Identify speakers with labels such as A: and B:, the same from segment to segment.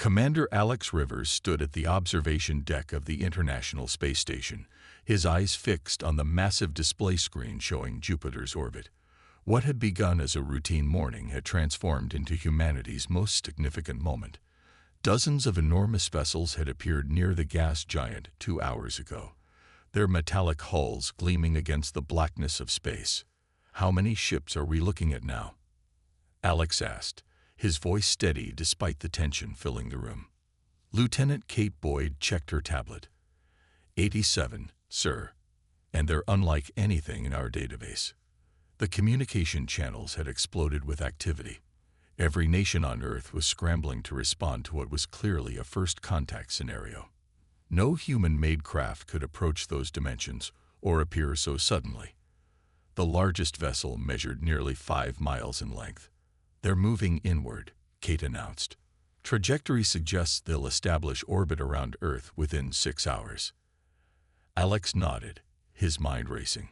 A: Commander Alex Rivers stood at the observation deck of the International Space Station, his eyes fixed on the massive display screen showing Jupiter's orbit. What had begun as a routine morning had transformed into humanity's most significant moment. Dozens of enormous vessels had appeared near the gas giant 2 hours ago, their metallic hulls gleaming against the blackness of space. "How many ships are we looking at now?" Alex asked, his voice steady despite the tension filling the room. Lieutenant Kate Boyd checked her tablet. 87, sir, and they're unlike anything in our database. The communication channels had exploded with activity. Every nation on Earth was scrambling to respond to what was clearly a first contact scenario. No human-made craft could approach those dimensions or appear so suddenly. The largest vessel measured nearly 5 miles in length. "They're moving inward," Kate announced. "Trajectory suggests they'll establish orbit around Earth within 6 hours." Alex nodded, his mind racing.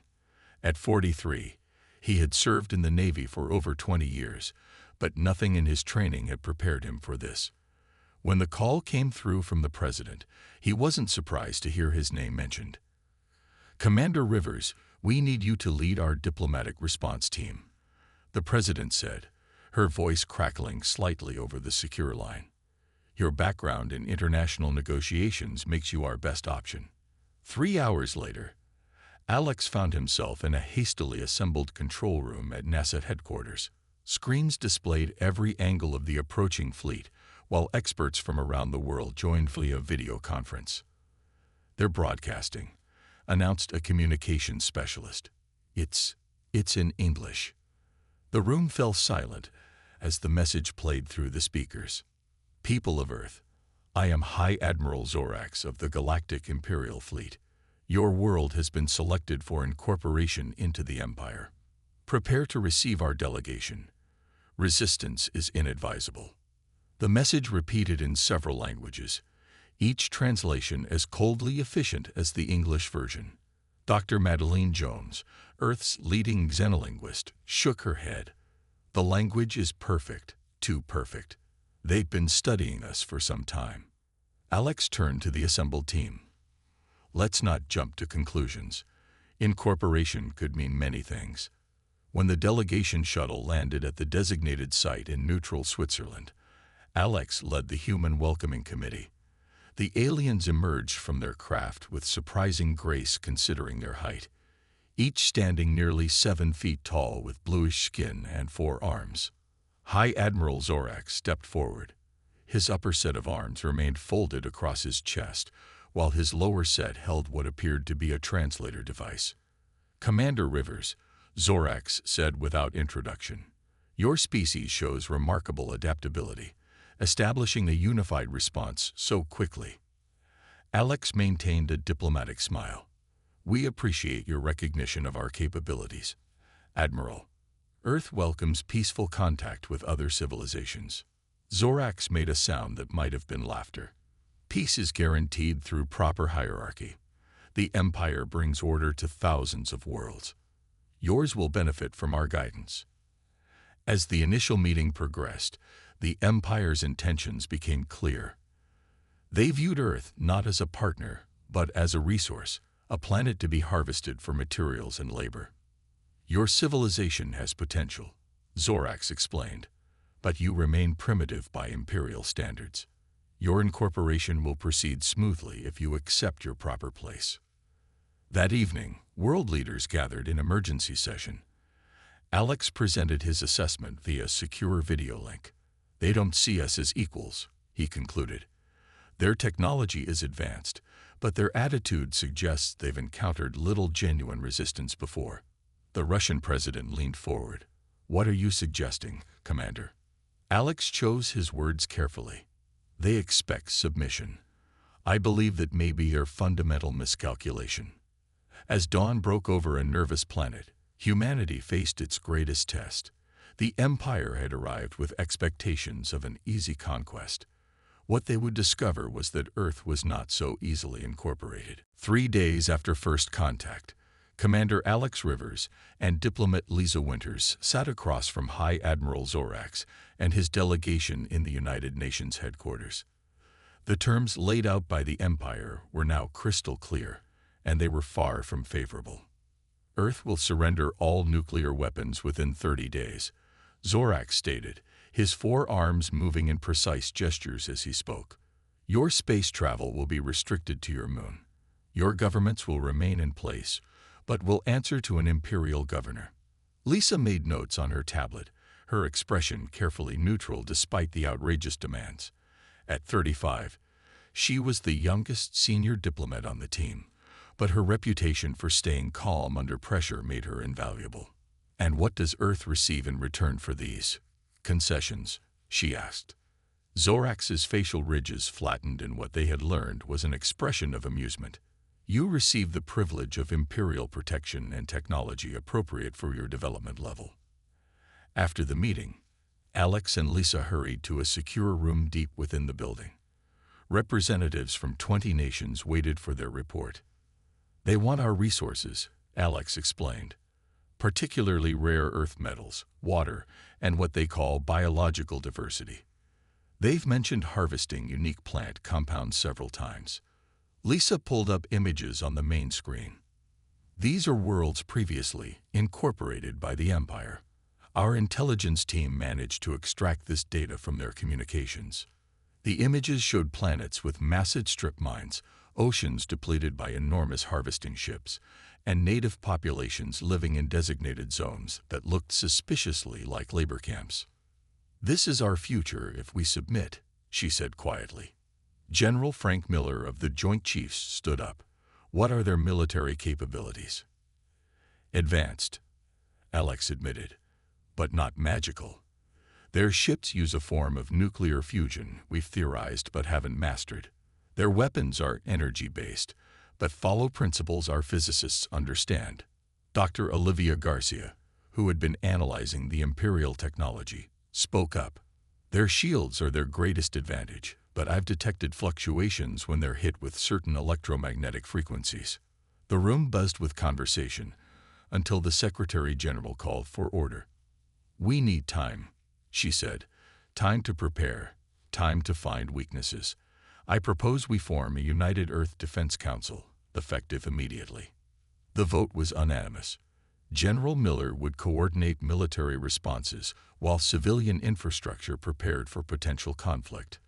A: At 43, he had served in the Navy for over 20 years, but nothing in his training had prepared him for this. When the call came through from the president, he wasn't surprised to hear his name mentioned. "Commander Rivers, we need you to lead our diplomatic response team," the president said, her voice crackling slightly over the secure line. "Your background in international negotiations makes you our best option." 3 hours later, Alex found himself in a hastily assembled control room at NASA headquarters. Screens displayed every angle of the approaching fleet, while experts from around the world joined via video conference. "They're broadcasting," announced a communications specialist. It's in English." The room fell silent as the message played through the speakers. "People of Earth, I am High Admiral Zorax of the Galactic Imperial Fleet. Your world has been selected for incorporation into the Empire. Prepare to receive our delegation. Resistance is inadvisable." The message repeated in several languages, each translation as coldly efficient as the English version. Dr. Madeleine Jones, Earth's leading xenolinguist, shook her head. "The language is perfect, too perfect. They've been studying us for some time." Alex turned to the assembled team. "Let's not jump to conclusions. Incorporation could mean many things." When the delegation shuttle landed at the designated site in neutral Switzerland, Alex led the human welcoming committee. The aliens emerged from their craft with surprising grace considering their height, each standing nearly 7 feet tall with bluish skin and 4 arms. High Admiral Zorax stepped forward. His upper set of arms remained folded across his chest, while his lower set held what appeared to be a translator device. "Commander Rivers," Zorax said without introduction, "your species shows remarkable adaptability, establishing a unified response so quickly." Alex maintained a diplomatic smile. "We appreciate your recognition of our capabilities, Admiral. Earth welcomes peaceful contact with other civilizations." Zorax made a sound that might have been laughter. "Peace is guaranteed through proper hierarchy. The Empire brings order to thousands of worlds. Yours will benefit from our guidance." As the initial meeting progressed, the Empire's intentions became clear. They viewed Earth not as a partner, but as a resource, a planet to be harvested for materials and labor. "Your civilization has potential," Zorax explained, "but you remain primitive by Imperial standards. Your incorporation will proceed smoothly if you accept your proper place." That evening, world leaders gathered in emergency session. Alex presented his assessment via secure video link. "They don't see us as equals," he concluded. "Their technology is advanced, but their attitude suggests they've encountered little genuine resistance before." The Russian president leaned forward. "What are you suggesting, Commander?" Alex chose his words carefully. "They expect submission. I believe that may be their fundamental miscalculation." As dawn broke over a nervous planet, humanity faced its greatest test. The Empire had arrived with expectations of an easy conquest. What they would discover was that Earth was not so easily incorporated. 3 days after first contact, Commander Alex Rivers and diplomat Lisa Winters sat across from High Admiral Zorax and his delegation in the United Nations headquarters. The terms laid out by the Empire were now crystal clear, and they were far from favorable. Earth will surrender all nuclear weapons within 30 days, Zorax stated, his forearms moving in precise gestures as he spoke. Your space travel will be restricted to your moon. Your governments will remain in place, but will answer to an imperial governor. Lisa made notes on her tablet, her expression carefully neutral despite the outrageous demands. At 35, she was the youngest senior diplomat on the team, but her reputation for staying calm under pressure made her invaluable. And what does Earth receive in return for these concessions? She asked. Zorax's facial ridges flattened, and what they had learned was an expression of amusement. You receive the privilege of imperial protection and technology appropriate for your development level. After the meeting, Alex and Lisa hurried to a secure room deep within the building. Representatives from 20 nations waited for their report. They want our resources, Alex explained, particularly rare earth metals, water, and what they call biological diversity. They've mentioned harvesting unique plant compounds several times. Lisa pulled up images on the main screen. These are worlds previously incorporated by the Empire. Our intelligence team managed to extract this data from their communications. The images showed planets with massive strip mines, oceans depleted by enormous harvesting ships, and native populations living in designated zones that looked suspiciously like labor camps. This is our future if we submit, she said quietly. General Frank Miller of the Joint Chiefs stood up. What are their military capabilities? Advanced, Alex admitted, but not magical. Their ships use a form of nuclear fusion we've theorized but haven't mastered. Their weapons are energy-based, but follow principles our physicists understand. Dr. Olivia Garcia, who had been analyzing the Imperial technology, spoke up. Their shields are their greatest advantage, but I've detected fluctuations when they're hit with certain electromagnetic frequencies. The room buzzed with conversation until the Secretary General called for order. We need time, she said. Time to prepare, time to find weaknesses. I propose we form a United Earth Defense Council, effective immediately. The vote was unanimous. General Miller would coordinate military responses while civilian infrastructure prepared for potential conflict.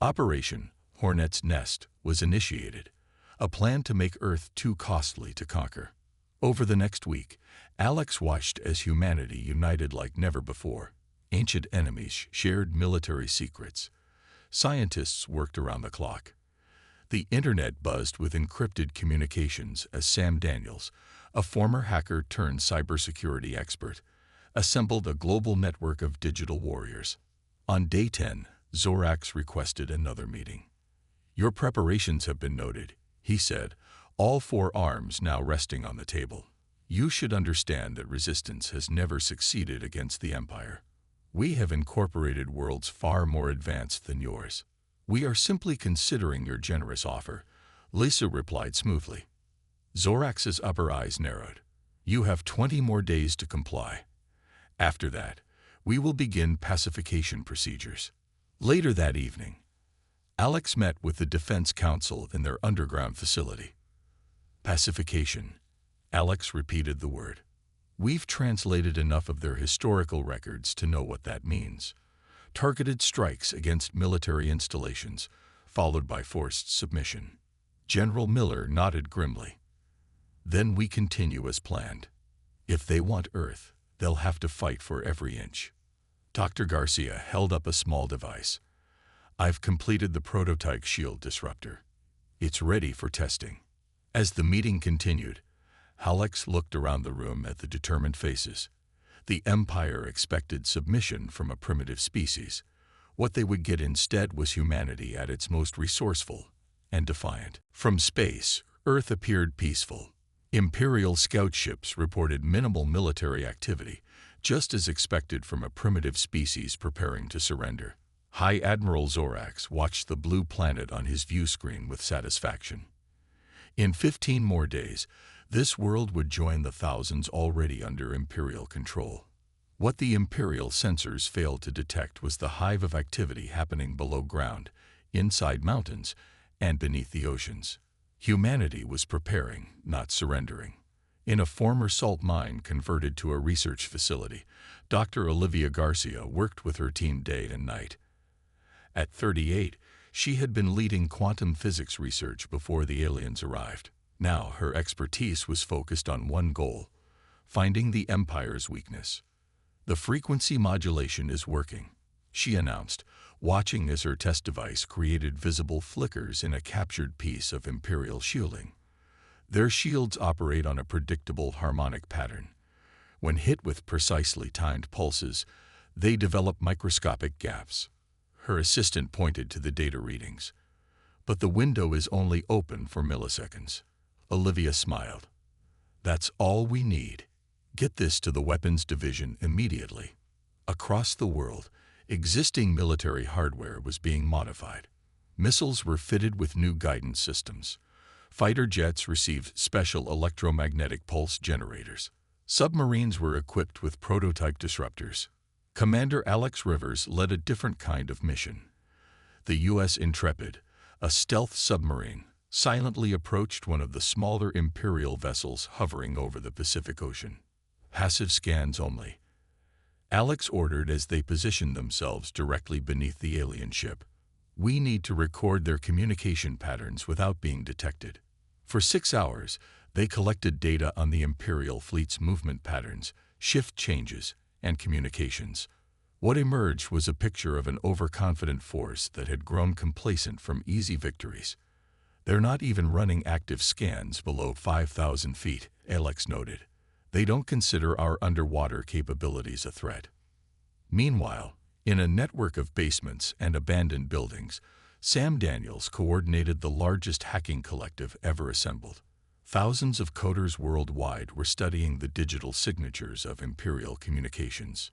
A: Operation Hornet's Nest was initiated, a plan to make Earth too costly to conquer. Over the next week, Alex watched as humanity united like never before. Ancient enemies shared military secrets. Scientists worked around the clock. The internet buzzed with encrypted communications as Sam Daniels, a former hacker turned cybersecurity expert, assembled a global network of digital warriors. On day 10, Zorax requested another meeting. Your preparations have been noted, he said, all 4 arms now resting on the table. You should understand that resistance has never succeeded against the Empire. We have incorporated worlds far more advanced than yours. We are simply considering your generous offer, Lisa replied smoothly. Zorax's upper eyes narrowed. You have 20 more days to comply. After that, we will begin pacification procedures. Later that evening, Alex met with the Defense Council in their underground facility. Pacification. Alex repeated the word. We've translated enough of their historical records to know what that means. Targeted strikes against military installations, followed by forced submission. General Miller nodded grimly. Then we continue as planned. If they want Earth, they'll have to fight for every inch. Dr. Garcia held up a small device. I've completed the prototype shield disruptor. It's ready for testing. As the meeting continued, Alex looked around the room at the determined faces. The Empire expected submission from a primitive species. What they would get instead was humanity at its most resourceful and defiant. From space, Earth appeared peaceful. Imperial scout ships reported minimal military activity, just as expected from a primitive species preparing to surrender. High Admiral Zorax watched the blue planet on his view screen with satisfaction. In 15 more days, this world would join the thousands already under Imperial control. What the Imperial sensors failed to detect was the hive of activity happening below ground, inside mountains, and beneath the oceans. Humanity was preparing, not surrendering. In a former salt mine converted to a research facility, Dr. Olivia Garcia worked with her team day and night. At 38, she had been leading quantum physics research before the aliens arrived. Now her expertise was focused on one goal: finding the Empire's weakness. "The frequency modulation is working," she announced, watching as her test device created visible flickers in a captured piece of Imperial shielding. Their shields operate on a predictable harmonic pattern. When hit with precisely timed pulses, they develop microscopic gaps. Her assistant pointed to the data readings. "But the window is only open for milliseconds." Olivia smiled. "That's all we need. Get this to the weapons division immediately." Across the world, existing military hardware was being modified. Missiles were fitted with new guidance systems. Fighter jets received special electromagnetic pulse generators. Submarines were equipped with prototype disruptors. Commander Alex Rivers led a different kind of mission. The U.S. Intrepid, a stealth submarine, silently approached one of the smaller Imperial vessels hovering over the Pacific Ocean. "Passive scans only," Alex ordered as they positioned themselves directly beneath the alien ship. "We need to record their communication patterns without being detected." For 6 hours, they collected data on the Imperial fleet's movement patterns, shift changes, and communications. What emerged was a picture of an overconfident force that had grown complacent from easy victories. "They're not even running active scans below 5,000 feet, Alex noted. "They don't consider our underwater capabilities a threat." Meanwhile, in a network of basements and abandoned buildings, Sam Daniels coordinated the largest hacking collective ever assembled. Thousands of coders worldwide were studying the digital signatures of Imperial communications.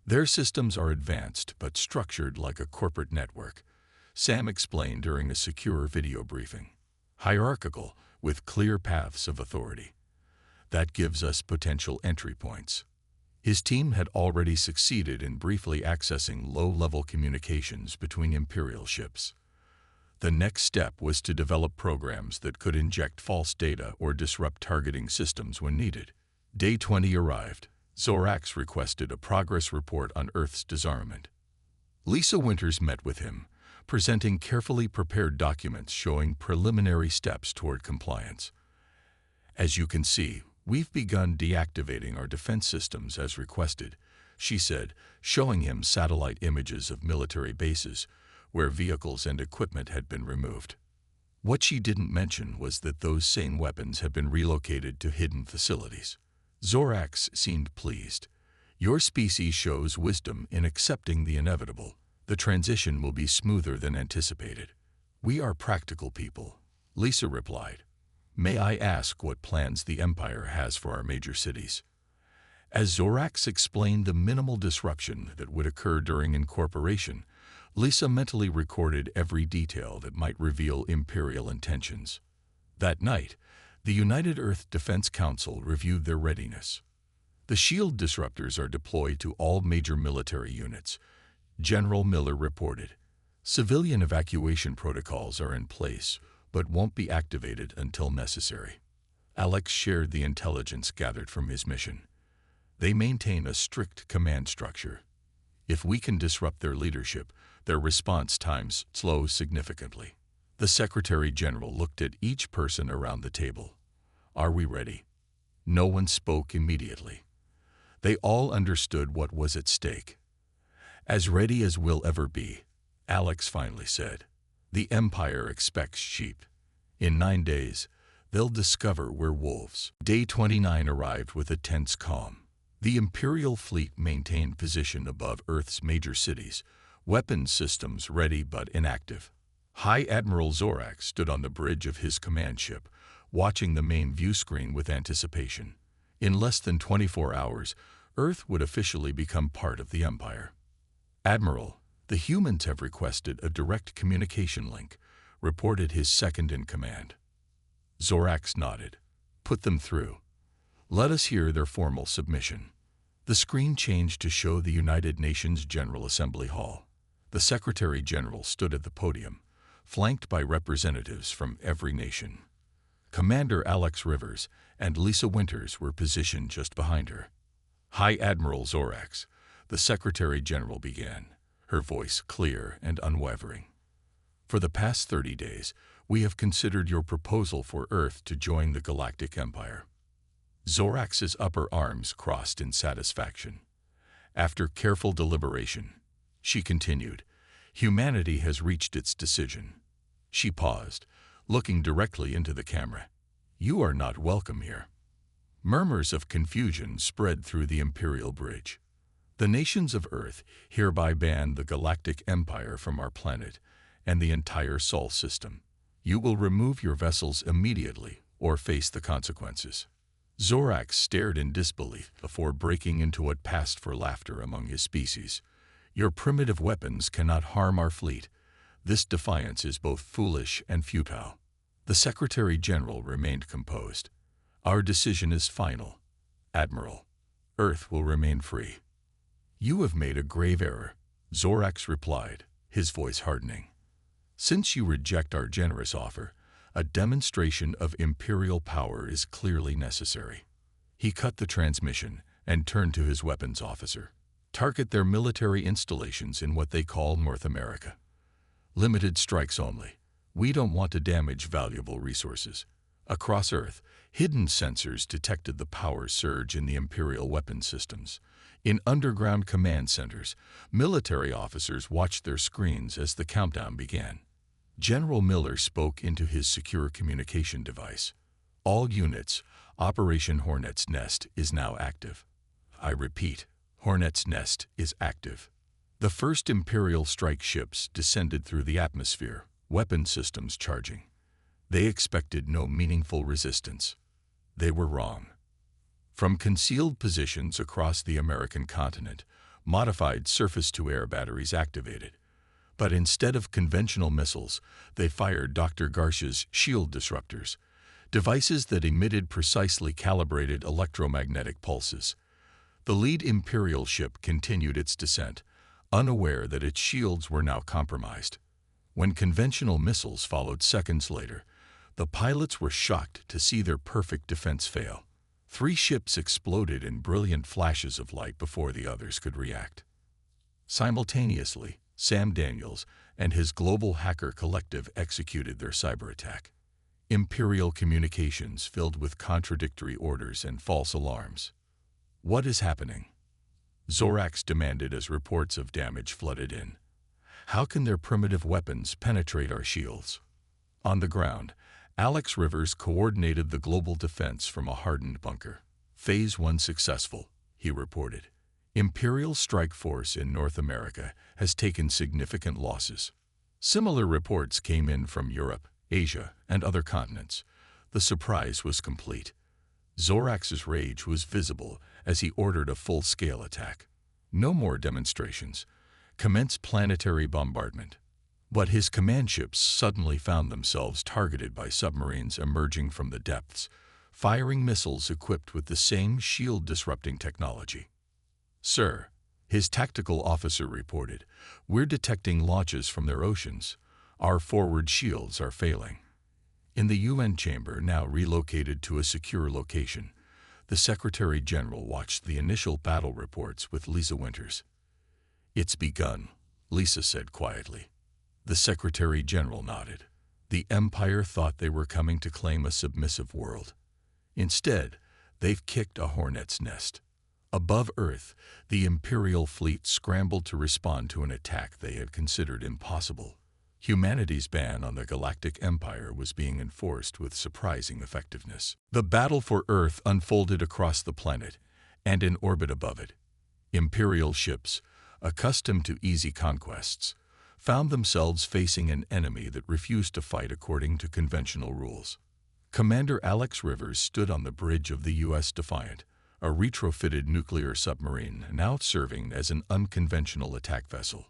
A: "Their systems are advanced but structured like a corporate network," Sam explained during a secure video briefing. "Hierarchical, with clear paths of authority. That gives us potential entry points." His team had already succeeded in briefly accessing low-level communications between Imperial ships. The next step was to develop programs that could inject false data or disrupt targeting systems when needed. Day 20 arrived. Zorax requested a progress report on Earth's disarmament. Lisa Winters met with him, presenting carefully prepared documents showing preliminary steps toward compliance. "As you can see, we've begun deactivating our defense systems as requested," she said, showing him satellite images of military bases where vehicles and equipment had been removed. What she didn't mention was that those same weapons had been relocated to hidden facilities. Zorax seemed pleased. "Your species shows wisdom in accepting the inevitable. The transition will be smoother than anticipated." "We are practical people," Lisa replied. "May I ask what plans the Empire has for our major cities?" As Zorax explained the minimal disruption that would occur during incorporation, Lisa mentally recorded every detail that might reveal Imperial intentions. That night, the United Earth Defense Council reviewed their readiness. "The shield disruptors are deployed to all major military units," General Miller reported. "Civilian evacuation protocols are in place, but won't be activated until necessary." Alex shared the intelligence gathered from his mission. "They maintain a strict command structure. If we can disrupt their leadership, their response times slow significantly." The Secretary General looked at each person around the table. "Are we ready?" No one spoke immediately. They all understood what was at stake. "As ready as we'll ever be," Alex finally said. "The Empire expects sheep. In 9 days, they'll discover we're wolves." Day 29 arrived with a tense calm. The Imperial fleet maintained position above Earth's major cities, weapons systems ready but inactive. High Admiral Zorax stood on the bridge of his command ship, watching the main view screen with anticipation. In less than 24 hours, Earth would officially become part of the Empire. "Admiral, the humans have requested a direct communication link," reported his second-in-command. Zorax nodded. "Put them through. Let us hear their formal submission." The screen changed to show the United Nations General Assembly Hall. The Secretary General stood at the podium, flanked by representatives from every nation. Commander Alex Rivers and Lisa Winters were positioned just behind her. High Admiral Zorax, the Secretary General began, her voice clear and unwavering. For the past 30 days, we have considered your proposal for Earth to join the Galactic Empire. Zorax's upper arms crossed in satisfaction. After careful deliberation, she continued, humanity has reached its decision. She paused, looking directly into the camera. You are not welcome here. Murmurs of confusion spread through the Imperial Bridge. The nations of Earth hereby ban the Galactic Empire from our planet and the entire Sol system. You will remove your vessels immediately or face the consequences. Zorax stared in disbelief before breaking into what passed for laughter among his species. Your primitive weapons cannot harm our fleet. This defiance is both foolish and futile. The Secretary General remained composed. Our decision is final. Admiral, Earth will remain free. You have made a grave error, Zorax replied, his voice hardening. Since you reject our generous offer, a demonstration of imperial power is clearly necessary. He cut the transmission and turned to his weapons officer. Target their military installations in what they call North America. Limited strikes only. We don't want to damage valuable resources. Across Earth, hidden sensors detected the power surge in the Imperial weapon systems. In underground command centers, military officers watched their screens as the countdown began. General Miller spoke into his secure communication device. All units, Operation Hornet's Nest is now active. I repeat, Hornet's Nest is active. The first Imperial strike ships descended through the atmosphere, weapon systems charging. They expected no meaningful resistance. They were wrong. From concealed positions across the American continent, modified surface-to-air batteries activated. But instead of conventional missiles, they fired Dr. Garcia's shield disruptors, devices that emitted precisely calibrated electromagnetic pulses. The lead Imperial ship continued its descent, unaware that its shields were now compromised. When conventional missiles followed seconds later, the pilots were shocked to see their perfect defense fail. 3 ships exploded in brilliant flashes of light before the others could react. Simultaneously, Sam Daniels and his global hacker collective executed their cyber attack. Imperial communications filled with contradictory orders and false alarms. What is happening? Zorax demanded as reports of damage flooded in. How can their primitive weapons penetrate our shields? On the ground, Alex Rivers coordinated the global defense from a hardened bunker. Phase 1 successful, he reported. Imperial strike force in North America has taken significant losses. Similar reports came in from Europe, Asia, and other continents. The surprise was complete. Zorax's rage was visible as he ordered a full-scale attack. No more demonstrations. Commence planetary bombardment. But his command ships suddenly found themselves targeted by submarines emerging from the depths, firing missiles equipped with the same shield-disrupting technology. Sir, his tactical officer reported, we're detecting launches from their oceans. Our forward shields are failing. In the UN chamber, now relocated to a secure location, the Secretary General watched the initial battle reports with Lisa Winters. It's begun, Lisa said quietly. The Secretary General nodded. The Empire thought they were coming to claim a submissive world. Instead, they've kicked a hornet's nest. Above Earth, the Imperial fleet scrambled to respond to an attack they had considered impossible. Humanity's ban on the Galactic Empire was being enforced with surprising effectiveness. The battle for Earth unfolded across the planet and in orbit above it. Imperial ships, accustomed to easy conquests, found themselves facing an enemy that refused to fight according to conventional rules. Commander Alex Rivers stood on the bridge of the U.S. Defiant, a retrofitted nuclear submarine now serving as an unconventional attack vessel.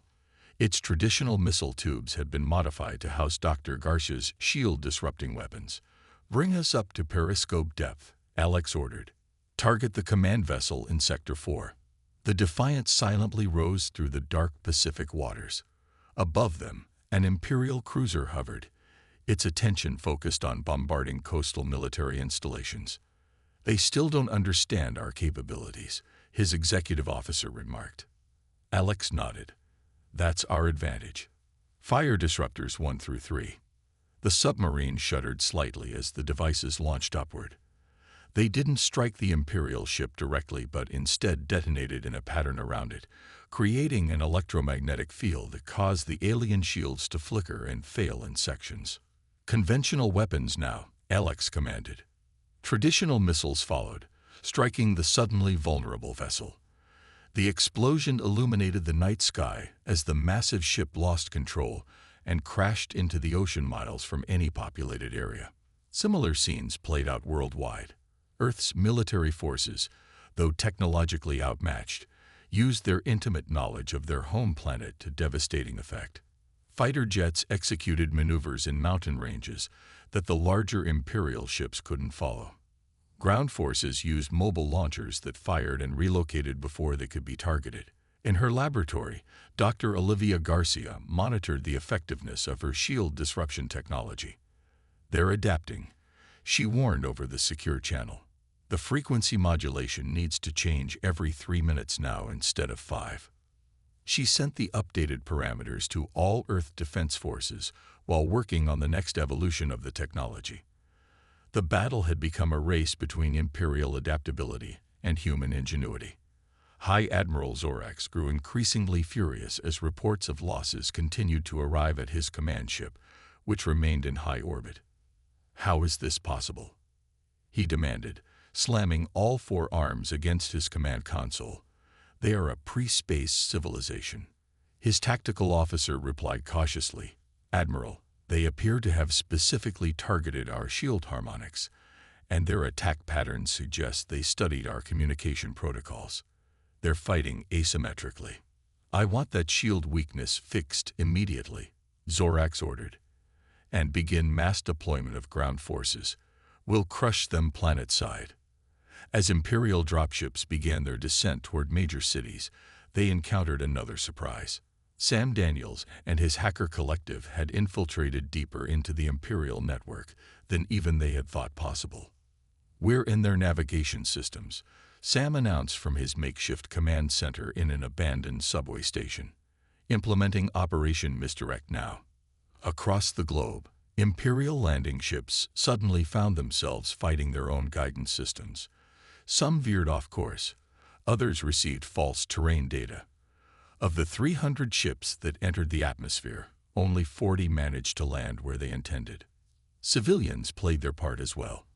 A: Its traditional missile tubes had been modified to house Dr. Garcia's shield-disrupting weapons. Bring us up to periscope depth, Alex ordered. Target the command vessel in Sector 4. The Defiant silently rose through the dark Pacific waters. Above them, An Imperial cruiser hovered, its attention focused on bombarding coastal military installations. "They still don't understand our capabilities," his executive officer remarked. Alex nodded. "That's our advantage." Fire disruptors 1 through 3. The submarine shuddered slightly as the devices launched upward. They didn't strike the Imperial ship directly but instead detonated in a pattern around it, creating an electromagnetic field that caused the alien shields to flicker and fail in sections. "Conventional weapons now," Alex commanded. Traditional missiles followed, striking the suddenly vulnerable vessel. The explosion illuminated the night sky as the massive ship lost control and crashed into the ocean miles from any populated area. Similar scenes played out worldwide. Earth's military forces, though technologically outmatched, used their intimate knowledge of their home planet to devastating effect. Fighter jets executed maneuvers in mountain ranges that the larger Imperial ships couldn't follow. Ground forces used mobile launchers that fired and relocated before they could be targeted. In her laboratory, Dr. Olivia Garcia monitored the effectiveness of her shield disruption technology. "They're adapting," she warned over the secure channel. "The frequency modulation needs to change every 3 minutes now instead of 5. She sent the updated parameters to all Earth defense forces while working on the next evolution of the technology. The battle had become a race between Imperial adaptability and human ingenuity. High Admiral Zorax grew increasingly furious as reports of losses continued to arrive at his command ship, which remained in high orbit. "How is this possible?" he demanded, slamming all 4 arms against his command console. "They are a pre-space civilization." His tactical officer replied cautiously, "Admiral, they appear to have specifically targeted our shield harmonics, and their attack patterns suggest they studied our communication protocols. They're fighting asymmetrically. I want that shield weakness fixed immediately," Zorax ordered. "And begin mass deployment of ground forces. We'll crush them planet-side." As Imperial dropships began their descent toward major cities, they encountered another surprise. Sam Daniels and his hacker collective had infiltrated deeper into the Imperial network than even they had thought possible. "We're in their navigation systems," Sam announced from his makeshift command center in an abandoned subway station. "Implementing Operation Misdirect now." Across the globe, Imperial landing ships suddenly found themselves fighting their own guidance systems. Some veered off course, others received false terrain data. Of the 300 ships that entered the atmosphere, only 40 managed to land where they intended. Civilians played their part as well.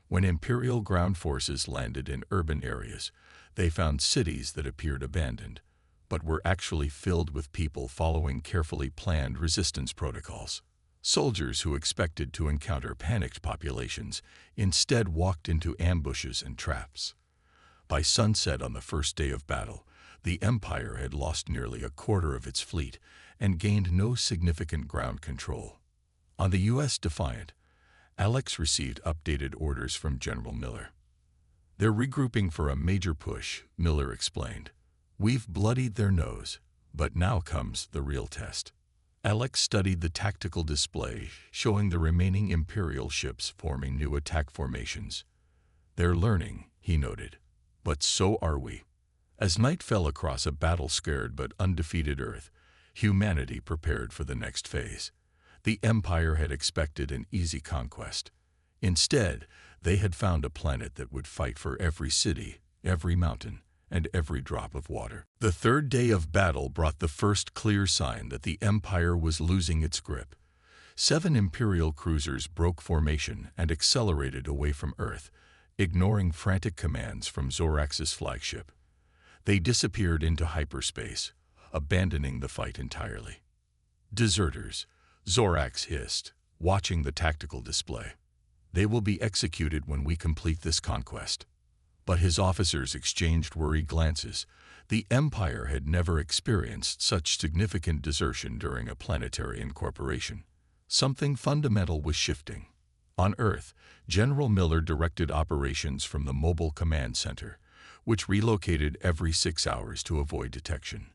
A: When Imperial ground forces landed in urban areas, they found cities that appeared abandoned, but were actually filled with people following carefully planned resistance protocols. Soldiers who expected to encounter panicked populations instead walked into ambushes and traps. By sunset on the first day of battle, the Empire had lost nearly a quarter of its fleet and gained no significant ground control. On the U.S. Defiant, Alex received updated orders from General Miller. "They're regrouping for a major push," Miller explained. "We've bloodied their nose, but now comes the real test." Alex studied the tactical display showing the remaining Imperial ships forming new attack formations. "They're learning," he noted, "but so are we." As night fell across a battle-scared but undefeated Earth, humanity prepared for the next phase. The Empire had expected an easy conquest. Instead, they had found a planet that would fight for every city, every mountain, and every drop of water. The third day of battle brought the first clear sign that the Empire was losing its grip. 7 Imperial cruisers broke formation and accelerated away from Earth, ignoring frantic commands from Zorax's flagship. They disappeared into hyperspace, abandoning the fight entirely. "Deserters," Zorax hissed, watching the tactical display. "They will be executed when we complete this conquest." But his officers exchanged worried glances. The Empire had never experienced such significant desertion during a planetary incorporation. Something fundamental was shifting. On Earth, General Miller directed operations from the Mobile Command Center, which relocated every 6 hours to avoid detection.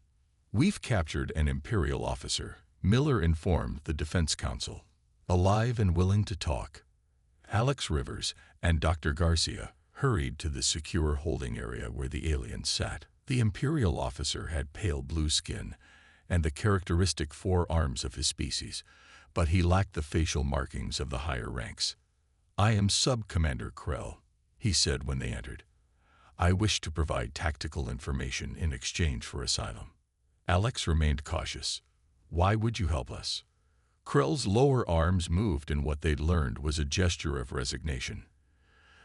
A: "We've captured an Imperial officer," Miller informed the Defense Council. Alive and willing to talk, Alex Rivers and Dr. Garcia hurried to the secure holding area where the aliens sat. The Imperial officer had pale blue skin and the characteristic 4 arms of his species, but he lacked the facial markings of the higher ranks. "I am Sub-Commander Krell," he said when they entered. "I wish to provide tactical information in exchange for asylum." Alex remained cautious. "Why would you help us?" Krell's lower arms moved in what they'd learned was a gesture of resignation.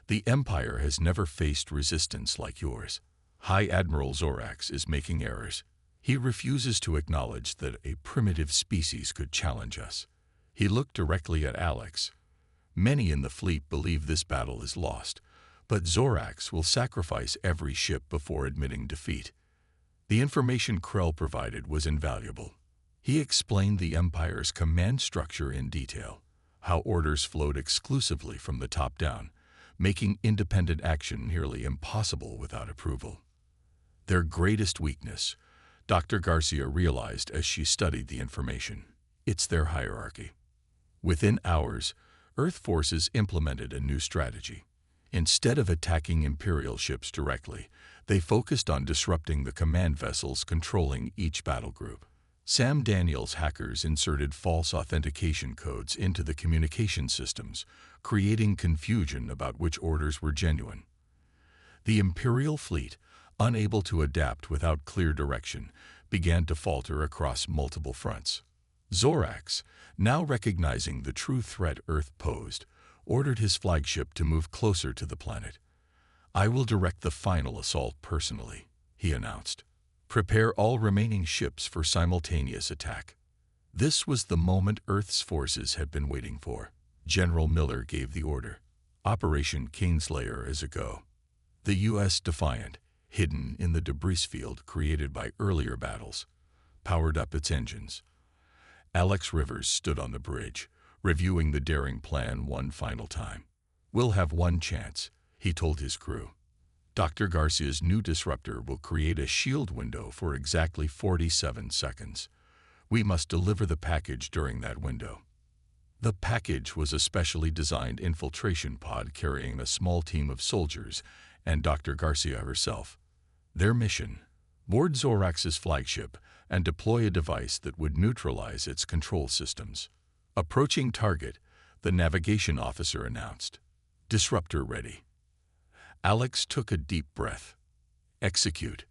A: "The Empire has never faced resistance like yours. High Admiral Zorax is making errors. He refuses to acknowledge that a primitive species could challenge us." He looked directly at Alex. "Many in the fleet believe this battle is lost, but Zorax will sacrifice every ship before admitting defeat." The information Krell provided was invaluable. He explained the Empire's command structure in detail, how orders flowed exclusively from the top down, making independent action nearly impossible without approval. Their greatest weakness, Dr. Garcia realized as she studied the information, it's their hierarchy. Within hours, Earth forces implemented a new strategy. Instead of attacking Imperial ships directly, they focused on disrupting the command vessels controlling each battle group. Sam Daniels' hackers inserted false authentication codes into the communication systems, creating confusion about which orders were genuine. The Imperial fleet, unable to adapt without clear direction, began to falter across multiple fronts. Zorax, now recognizing the true threat Earth posed, ordered his flagship to move closer to the planet. "I will direct the final assault personally," he announced. "Prepare all remaining ships for simultaneous attack." This was the moment Earth's forces had been waiting for. General Miller gave the order. Operation Kingslayer is a go. The U.S. Defiant, hidden in the debris field created by earlier battles, powered up its engines. Alex Rivers stood on the bridge, reviewing the daring plan one final time. "We'll have one chance," he told his crew. Dr. Garcia's new disruptor will create a shield window for exactly 47 seconds. We must deliver the package during that window. The package was a specially designed infiltration pod carrying a small team of soldiers and Dr. Garcia herself. Their mission: board Zorax's flagship and deploy a device that would neutralize its control systems. Approaching target, the navigation officer announced. "Disruptor ready." Alex took a deep breath. "Execute."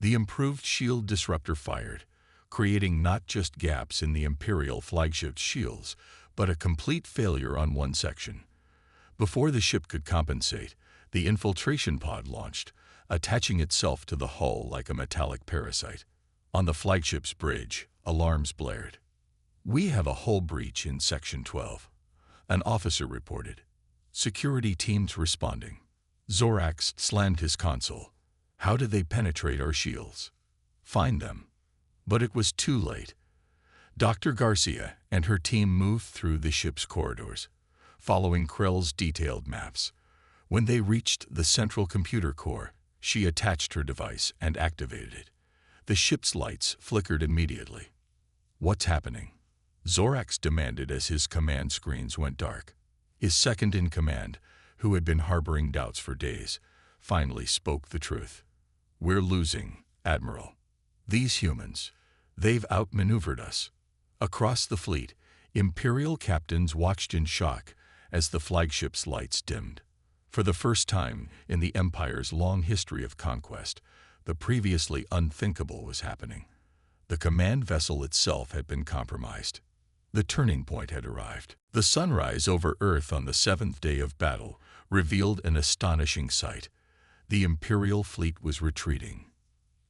A: The improved shield disruptor fired, creating not just gaps in the Imperial flagship's shields, but a complete failure on one section. Before the ship could compensate, the infiltration pod launched, attaching itself to the hull like a metallic parasite. On the flagship's bridge, alarms blared. "We have a hull breach in Section 12, an officer reported. Security teams responding." Zorax slammed his console. "How did they penetrate our shields?" "Find them." But it was too late. Dr. Garcia and her team moved through the ship's corridors, following Krell's detailed maps. When they reached the central computer core, she attached her device and activated it. The ship's lights flickered immediately. "What's happening?" Zorax demanded as his command screens went dark. His second-in-command, who had been harboring doubts for days, finally spoke the truth. "We're losing, Admiral. These humans, they've outmaneuvered us." Across the fleet, Imperial captains watched in shock as the flagship's lights dimmed. For the first time in the Empire's long history of conquest, the previously unthinkable was happening. The command vessel itself had been compromised. The turning point had arrived. The sunrise over Earth on the 7th day of battle revealed an astonishing sight. The Imperial fleet was retreating.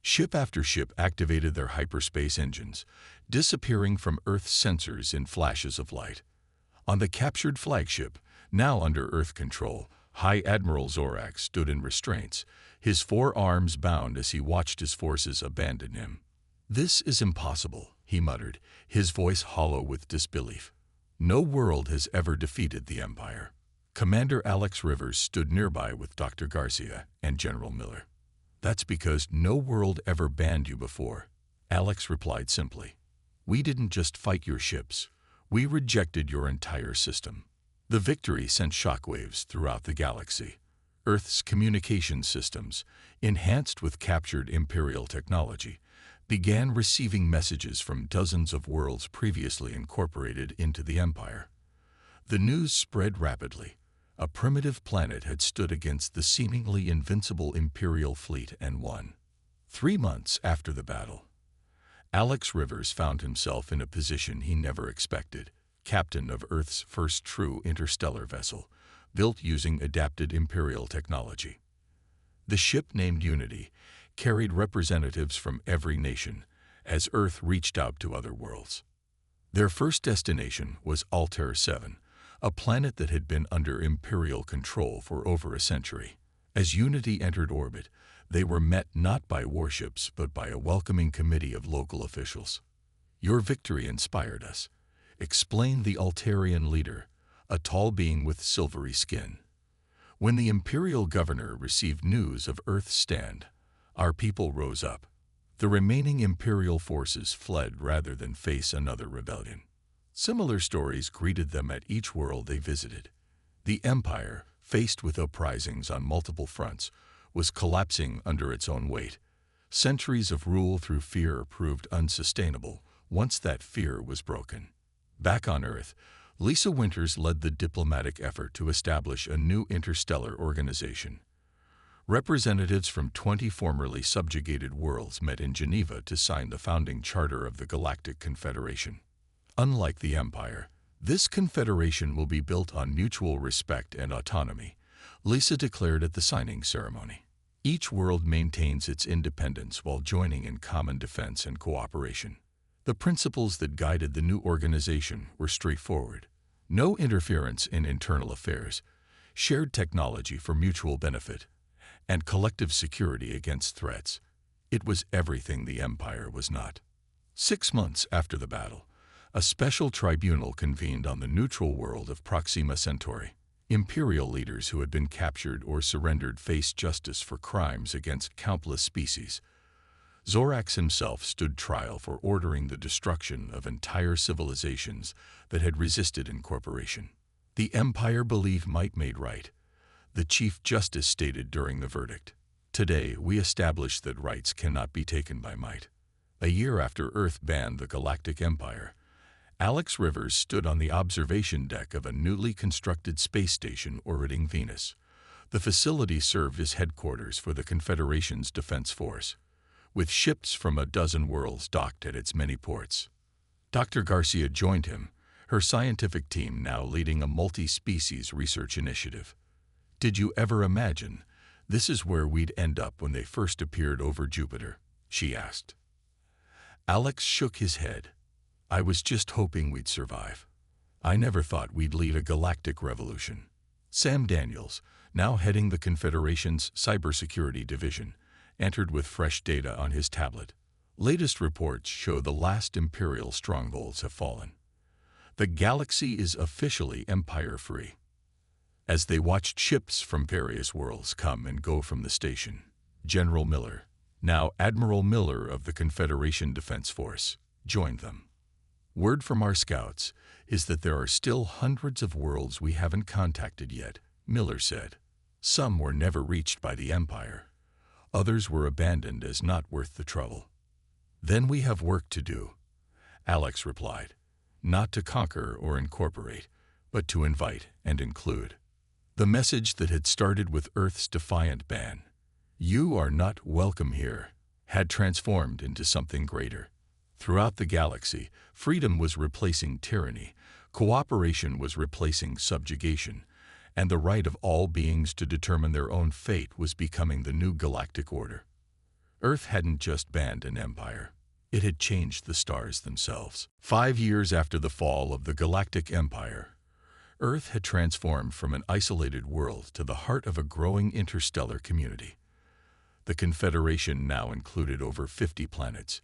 A: Ship after ship activated their hyperspace engines, disappearing from Earth's sensors in flashes of light. On the captured flagship, now under Earth control, High Admiral Zorax stood in restraints, his 4 arms bound as he watched his forces abandon him. "This is impossible," he muttered, his voice hollow with disbelief. "No world has ever defeated the Empire." Commander Alex Rivers stood nearby with Dr. Garcia and General Miller. "That's because no world ever banned you before," Alex replied simply. "We didn't just fight your ships. We rejected your entire system." The victory sent shockwaves throughout the galaxy. Earth's communication systems, enhanced with captured Imperial technology, began receiving messages from dozens of worlds previously incorporated into the Empire. The news spread rapidly. A primitive planet had stood against the seemingly invincible Imperial fleet and won. 3 months after the battle, Alex Rivers found himself in a position he never expected, captain of Earth's first true interstellar vessel, built using adapted Imperial technology. The ship, named Unity, carried representatives from every nation as Earth reached out to other worlds. Their first destination was Altair 7, a planet that had been under Imperial control for over a century. As Unity entered orbit, they were met not by warships but by a welcoming committee of local officials. "Your victory inspired us," explained the Altarian leader, a tall being with silvery skin. "When the Imperial governor received news of Earth's stand, our people rose up. The remaining Imperial forces fled rather than face another rebellion." Similar stories greeted them at each world they visited. The Empire, faced with uprisings on multiple fronts, was collapsing under its own weight. Centuries of rule through fear proved unsustainable once that fear was broken. Back on Earth, Lisa Winters led the diplomatic effort to establish a new interstellar organization. Representatives from 20 formerly subjugated worlds met in Geneva to sign the founding charter of the Galactic Confederation. Unlike the Empire, this confederation will be built on mutual respect and autonomy, Lisa declared at the signing ceremony. Each world maintains its independence while joining in common defense and cooperation. The principles that guided the new organization were straightforward: no interference in internal affairs, shared technology for mutual benefit, and collective security against threats. It was everything the Empire was not. 6 months after the battle, a special tribunal convened on the neutral world of Proxima Centauri. Imperial leaders who had been captured or surrendered faced justice for crimes against countless species. Zorax himself stood trial for ordering the destruction of entire civilizations that had resisted incorporation. The Empire believed might made right, the Chief Justice stated during the verdict. "Today, we establish that rights cannot be taken by might." A year after Earth banned the Galactic Empire, Alex Rivers stood on the observation deck of a newly constructed space station orbiting Venus. The facility served as headquarters for the Confederation's defense force, with ships from a dozen worlds docked at its many ports. Dr. Garcia joined him, her scientific team now leading a multi-species research initiative. "Did you ever imagine this is where we'd end up when they first appeared over Jupiter?" she asked. Alex shook his head. "I was just hoping we'd survive. I never thought we'd lead a galactic revolution." Sam Daniels, now heading the Confederation's cybersecurity division, entered with fresh data on his tablet. Latest reports show the last Imperial strongholds have fallen. The galaxy is officially Empire-free. As they watched ships from various worlds come and go from the station, General Miller, now Admiral Miller of the Confederation Defense Force, joined them. "Word from our scouts is that there are still hundreds of worlds we haven't contacted yet," Miller said. "Some were never reached by the Empire. Others were abandoned as not worth the trouble." "Then we have work to do," Alex replied. "Not to conquer or incorporate, but to invite and include." The message that had started with Earth's defiant ban, "You are not welcome here," had transformed into something greater. Throughout the galaxy, freedom was replacing tyranny, cooperation was replacing subjugation, and the right of all beings to determine their own fate was becoming the new galactic order. Earth hadn't just banned an empire. It had changed the stars themselves. 5 years after the fall of the Galactic Empire, Earth had transformed from an isolated world to the heart of a growing interstellar community. The Confederation now included over 50 planets,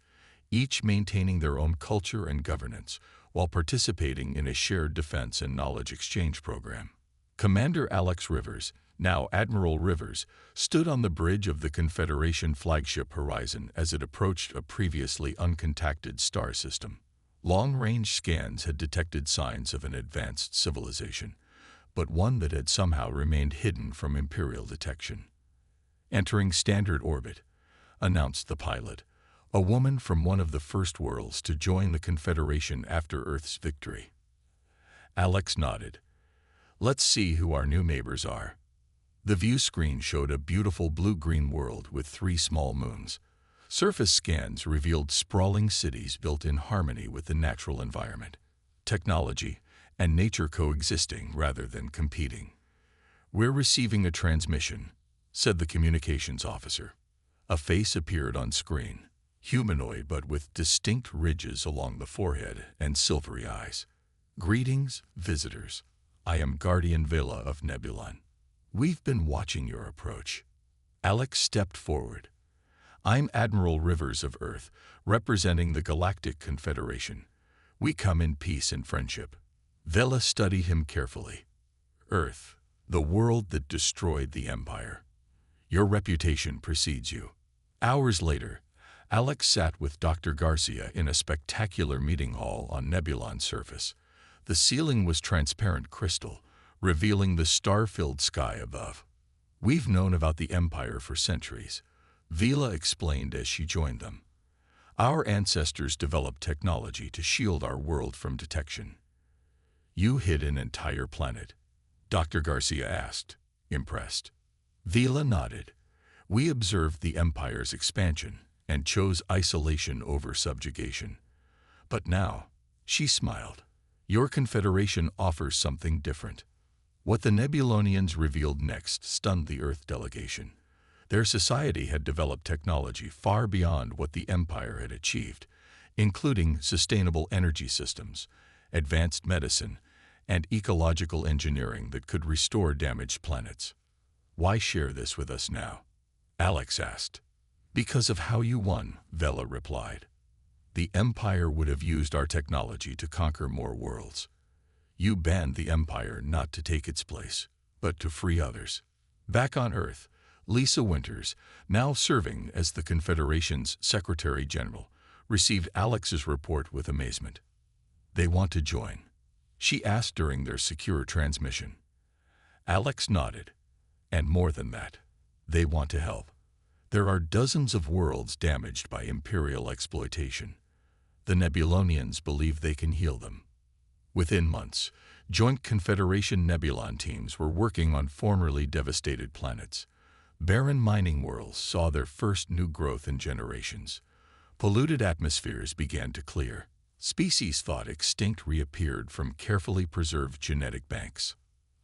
A: each maintaining their own culture and governance, while participating in a shared defense and knowledge exchange program. Commander Alex Rivers, now Admiral Rivers, stood on the bridge of the Confederation flagship Horizon as it approached a previously uncontacted star system. Long-range scans had detected signs of an advanced civilization, but one that had somehow remained hidden from Imperial detection. "Entering standard orbit," announced the pilot, a woman from one of the first worlds to join the Confederation after Earth's victory. Alex nodded. "Let's see who our new neighbors are." The view screen showed a beautiful blue-green world with 3 small moons. Surface scans revealed sprawling cities built in harmony with the natural environment. Technology and nature coexisting rather than competing. "We're receiving a transmission," said the communications officer. A face appeared on screen, humanoid but with distinct ridges along the forehead and silvery eyes. "Greetings, visitors. I am Guardian Vela of Nebulon. We've been watching your approach." Alex stepped forward. "I'm Admiral Rivers of Earth, representing the Galactic Confederation. We come in peace and friendship." Vela studied him carefully. "Earth, the world that destroyed the Empire. Your reputation precedes you." Hours later, Alex sat with Dr. Garcia in a spectacular meeting hall on Nebulon's surface. The ceiling was transparent crystal, revealing the star-filled sky above. "We've known about the Empire for centuries," Vela explained as she joined them. "Our ancestors developed technology to shield our world from detection." "You hid an entire planet?" Dr. Garcia asked, impressed. Vela nodded. "We observed the Empire's expansion and chose isolation over subjugation. But now," she smiled, "your Confederation offers something different." What the Nebulonians revealed next stunned the Earth delegation. Their society had developed technology far beyond what the Empire had achieved, including sustainable energy systems, advanced medicine, and ecological engineering that could restore damaged planets. "Why share this with us now?" Alex asked. "Because of how you won," Vela replied. "The Empire would have used our technology to conquer more worlds. You banned the Empire not to take its place, but to free others." Back on Earth, Lisa Winters, now serving as the Confederation's Secretary General, received Alex's report with amazement. "They want to join?" she asked during their secure transmission. Alex nodded. "And more than that, they want to help. There are dozens of worlds damaged by Imperial exploitation. The Nebulonians believe they can heal them." Within months, joint Confederation Nebulon teams were working on formerly devastated planets. Barren mining worlds saw their first new growth in generations. Polluted atmospheres began to clear. Species thought extinct reappeared from carefully preserved genetic banks.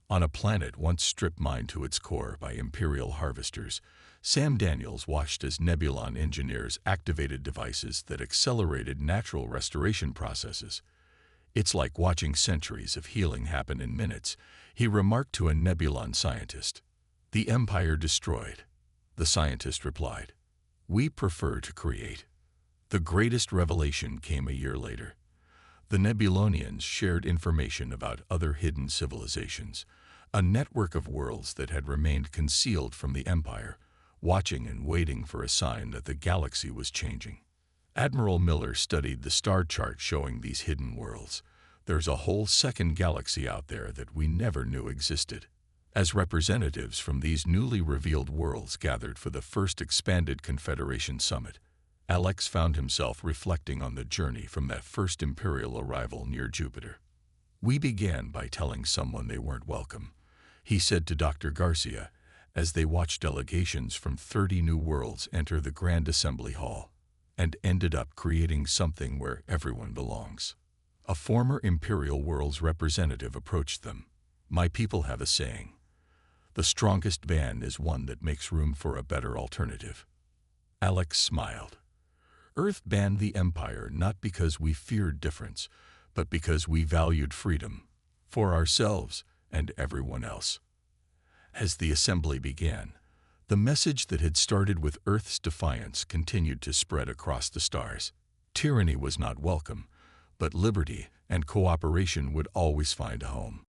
A: On a planet once strip-mined to its core by Imperial harvesters, Sam Daniels watched as Nebulon engineers activated devices that accelerated natural restoration processes. "It's like watching centuries of healing happen in minutes," he remarked to a Nebulon scientist. "The Empire destroyed," the scientist replied. "We prefer to create." The greatest revelation came a year later. The Nebulonians shared information about other hidden civilizations, a network of worlds that had remained concealed from the Empire, watching and waiting for a sign that the galaxy was changing. Admiral Miller studied the star chart showing these hidden worlds. "There's a whole second galaxy out there that we never knew existed." As representatives from these newly revealed worlds gathered for the first expanded Confederation summit, Alex found himself reflecting on the journey from that first Imperial arrival near Jupiter. "We began by telling someone they weren't welcome," he said to Dr. Garcia as they watched delegations from 30 new worlds enter the Grand Assembly Hall, "and ended up creating something where everyone belongs." A former Imperial world's representative approached them. "My people have a saying. The strongest band is one that makes room for a better alternative." Alex smiled. "Earth banned the Empire not because we feared difference, but because we valued freedom, for ourselves and everyone else." As the assembly began, the message that had started with Earth's defiance continued to spread across the stars. Tyranny was not welcome, but liberty and cooperation would always find a home.